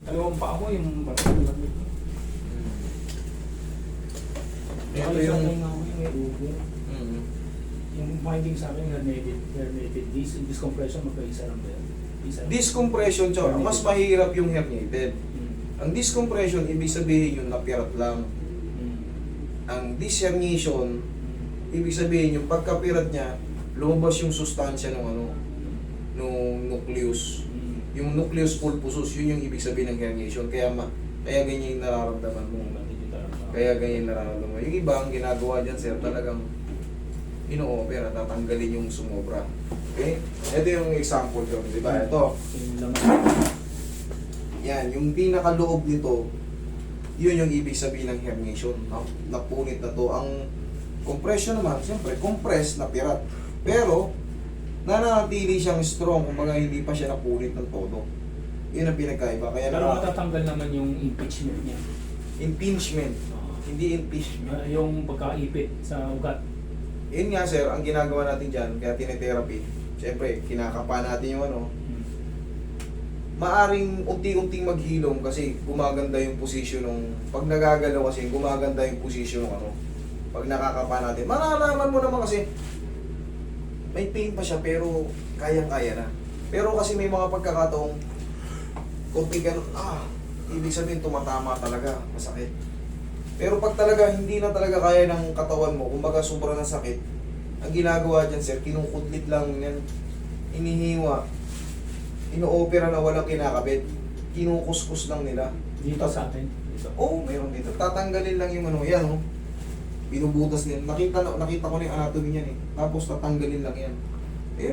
Dalawang paa mo yung batang lamig. Ito yung... may ubo. Yung finding sa akin, herniated disc compression, magkaisa lang ba yan? Disc compression, tsaka mas mahirap yung herniated. Ang disc compression, ibig sabihin yung napirat lang. Ang disc herniation, ibig sabihin yung pagkapirat niya, lumabas yung sustansya ng nung nucleus. Yung nucleus pulposus, yun yung ibig sabihin ng herniation. Kaya ganyan yung nararamdaman mo. Kaya ganyan nararamdaman mo. Yung iba, ang ginagawa dyan, sir, talagang ino-opera, tatanggalin yung sumobra. Okay? Ito yung example ko, di ba? Ito. Yan, yung pinakaloob nito, yun yung ibig sabihin ng herniation. Napunit na to. Ang compression naman, siyempre, compress na pirat. Pero, nananatili siyang strong, kumbaga hindi pa siya napunit ng todo. Yun ang pinagkaiba. Kaya pero matatanggal naman yung impeachment niya. Impingement, hindi impeachment. Yung pagkaipit sa ugat. Yun nga sir, ang ginagawa natin dyan, kaya tinetherapy. Siyempre, kinakapa natin yung maaring unti-unting maghilom kasi gumaganda yung posisyon ng... Pag nagagalaw kasi, gumaganda yung posisyon ng pag nakakapa natin. Malalaman mo naman kasi, may pain pa siya pero kayang-kaya na. Pero kasi may mga pagkakataong konti ganun, ibig sabihin tumatama talaga, masakit. Pero pag talaga hindi na talaga kaya ng katawan mo, kumbaga sobra na sakit, ang ginagawa dyan sir, kinukudlit lang yan, inihiwa, ino-opera na walang kinakabit, kinukuskus lang nila. Dito sa atin. Dito. Meron dito. Tatanggalin lang yung yan binubutas nila. Nakita ko na yung anatomy niyan eh. Tapos tatanggalin lang yan.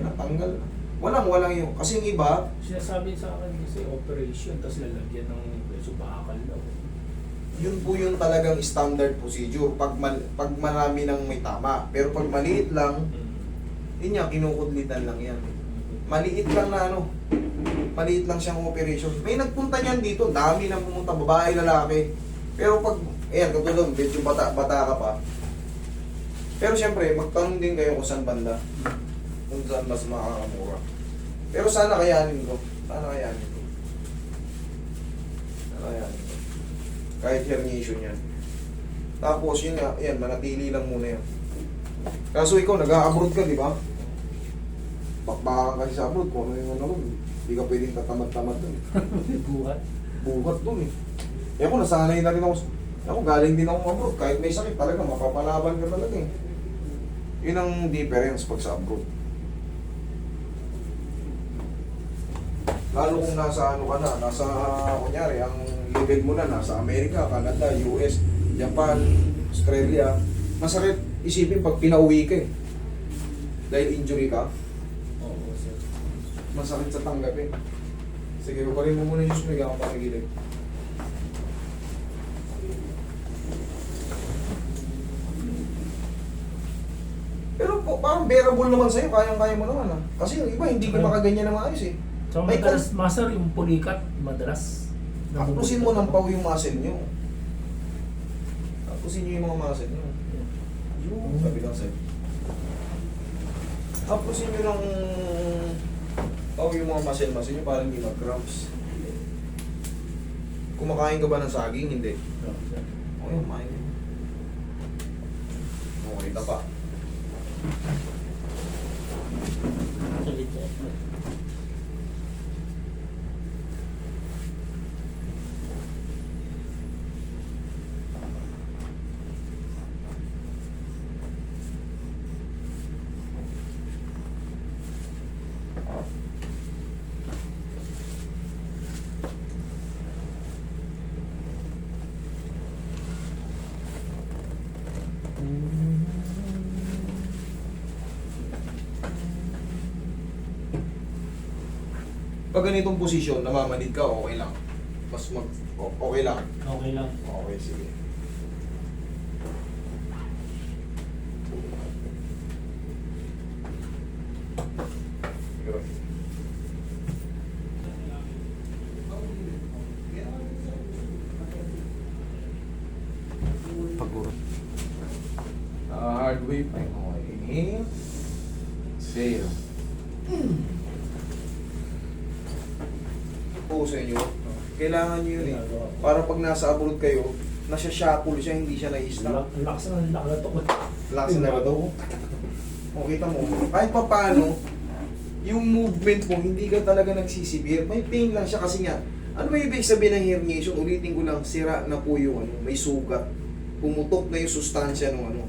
Natanggal na. Walang yung. Kasi yung iba, Sinasabi sa akin kasi operation, tapos lalagyan ng preso bakal daw. yun po yung talagang standard procedure. Pag marami nang may tama. Pero pag maliit lang, yun yan, kinukudlitan lang yan. Maliit lang na maliit lang siyang operation. May nagpunta niyan dito, dami nang pumunta, babae, lalaki. Pero pag, katulad, medyo bata ka pa. Pero siyempre, magtanong din kayo kung saan banda. Kung saan mas makakamura. Pero sana kayanin ko. Sana kayanin ko. Kahit herniation yan. Tapos yun nga, manatili lang muna yan. Kaso ikaw, nag-a-abroad ka, di ba? Bakbakan kasi sa abroad, kung ano yung hindi ka pwedeng tatamad-tamad dun. Buhat dun eh. Ako, nasanay na rin ako. Ako, galing din ako abroad. Kahit may sakit talaga, mapapalaban ka talaga eh. Yun ang difference pag sa abroad. Lalo kung nasa nasa, kunyari, ang level mo na, nasa Amerika, Canada, US, Japan, Australia, masakit isipin pag pinauwi ka eh. Dahil injury ka, Sir. masakit sa tanggap eh. Sige, paparin mo muna yung Diyos mo, higa ka pakigilid. Pero parang bearable naman sa'yo, kayang-kaya mo naman Kasi yung iba, hindi ka makaganyan na maayos eh. So, madalas, master, yung pulikat, madalas. Hapusin mo ng pau yung muscle nyo. Hapusin nyo yung mga muscle nyo. Yung sabi lang sa'yo. Hapusin nyo ng pau yung mga muscle nyo para hindi mag-cramps. Kumakain ka ba ng saging? Hindi. Okay, kumain ka. Okay, tapa. Pag ganitong posisyon, namamanid ka, okay lang. Okay lang. Okay lang. Okay, sige. Good. Pag-urot. Hard way pa. Okay. Inhale. Exhale. Po sa inyo. Kailangan nyo yun eh. Ginagawa ko. Para pag nasa abroad kayo, nasa-shuffle siya, hindi siya na-stop. Ang lakas ng nakatukot. Lakas na ba ito? O, kita mo, kahit pa paano, yung movement mo, hindi ka talaga nagsisibir. May pain lang siya kasi nga, ano ba ibig sabihin ng herniation? Ulitin ko lang, sira na po yung ano, may sugat. Pumutok na yung sustansya ng ano.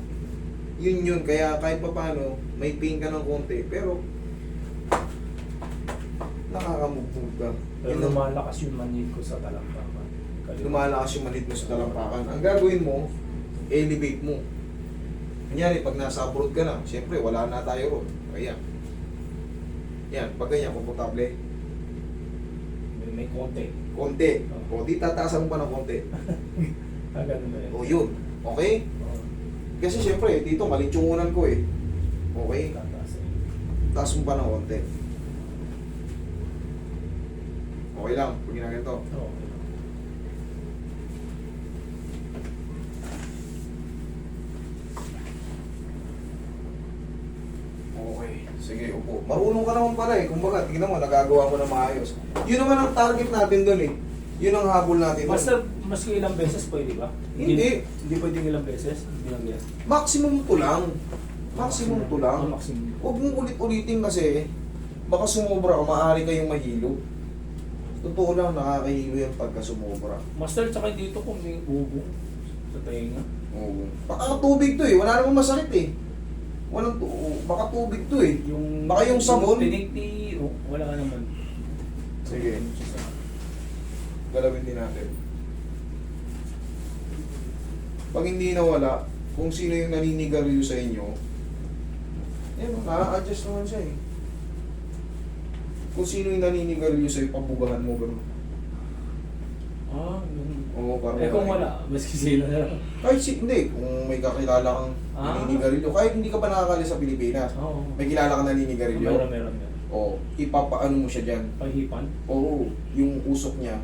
Yun, kaya kahit pa paano, may pain ka ng konti, pero nakakamove ka. Pero Yun ang- lumalakas yung manhid ko sa talampakan. lumalakas yung manhid mo sa talampakan. Ang gagawin mo, elevate mo. Kunyari, pag nasa abroad ka na, siyempre, wala na tayo ron. Ayan. Yan, pag ganyan, komportable. May konti. Konti. O, di tataasan mo pa ng konti. Ganun ba yan? O, yun. Okay? Oo. Kasi siyempre, dito, malinsyungunan ko eh. Okay? Tataas eh. Taas mo pa ng konti. Okay lang, pag ginaganto. Oo. Okay. Sige, upo. Marunong ka naman pala eh. Kumbaga, tingnan mo, nagagawa mo na maayos. Yun naman ang target natin doon eh. Yun ang habol natin. Basta maski ilang beses pwede ba? Hindi. Hindi pwedeng ilang beses? Hindi lang yan. Maximum to lang. Maximum to lang. Maximum. Huwag mong ulit-ulitin kasi baka sumobra ka, maaari kayong mahilo. Totoo lang, nakakahilo yan pagka sumobra. Master, tsaka dito kung may ubong sa tainga. Oo. Baka tubig to eh, wala namang masakit eh. Walang baka tubig to eh. Baka yung sabon. Tinigti, wala ka naman. Sige. Galawin din natin. Pag hindi nawala, kung sino yung naninigarilyo sa inyo, na-adjust naman siya eh. Kung sino yung naninigarilyo sa'yo, pabugahan mo gano'n. Yun. Oo, parang Eh kung wala, maski sila na lang. Kahit hindi, kung may kakilala kang naninigarilyo, kahit hindi ka pa nakakalis sa Pilipinas, Oo. may kilala kang naninigarilyo, Meron. o ipapaano mo siya dyan. Pahipan. Oo, yung usok niya,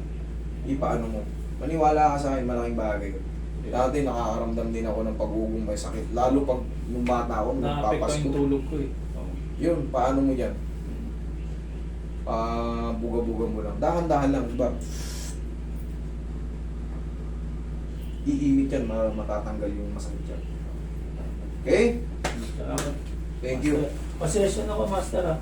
ipaano mo. Maniwala ka sa akin, malaking bagay. Dati nakakaramdam din ako ng pag-ugong may sakit. Lalo pag nung bata ako, nung Naapekto papasko. yung tulog ko eh. Oo. Yun, paano mo yan? Buga-buga mo lang. Dahan-dahan lang, diba? Iinit yan, matatanggal yung masakit yan. Okay? Salamat. Thank you. Pasensya na ko, Master ah.